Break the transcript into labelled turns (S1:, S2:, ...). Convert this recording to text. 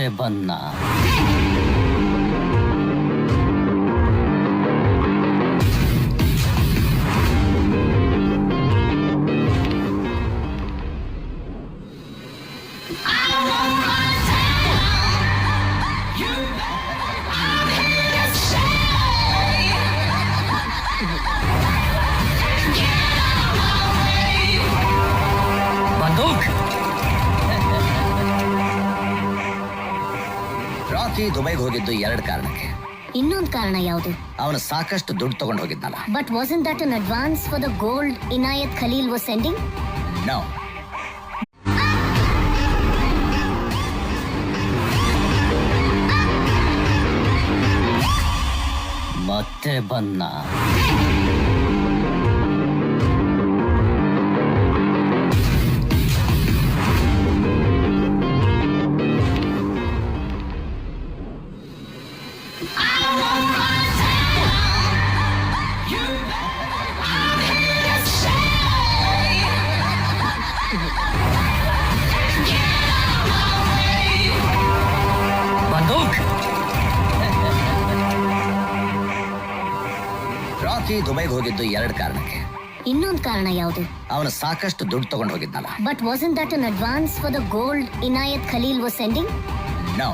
S1: ಮತ್ತೆ ಬನ್ನ. ಬಂದೂಕ್. ರಾಕಿ ದುಬೈಗೆ ಹೋಗಿದ್ದು 2 ಕಾರಣಕ್ಕೆ.
S2: ಇನ್ನೊಂದು ಕಾರಣ ಯಾವುದು?
S1: ಅವನು ಸಾಕಷ್ಟು ದುಡ್ಡು ತಗೊಂಡು ಹೋಗಿದ್ನಲ್ಲ.
S2: But wasn't that an advance for the gold Inayat Khalil was sending?
S1: No. ಮತ್ತೆ ಬನ್ನ. ಬಂದೂಕ್. ರಾಕಿ ದುಬೈಗೆ ಹೋಗಿದ್ದು 2 ಕಾರಣಕ್ಕೆ.
S2: ಇನ್ನೊಂದು ಕಾರಣ ಯಾವುದು?
S1: ಅವನು ಸಾಕಷ್ಟು ದುಡ್ಡು ತಗೊಂಡು ಹೋಗಿದ್ನಲ್ಲ.
S2: But wasn't that an advance for the gold Inayat Khalil was sending?
S1: No.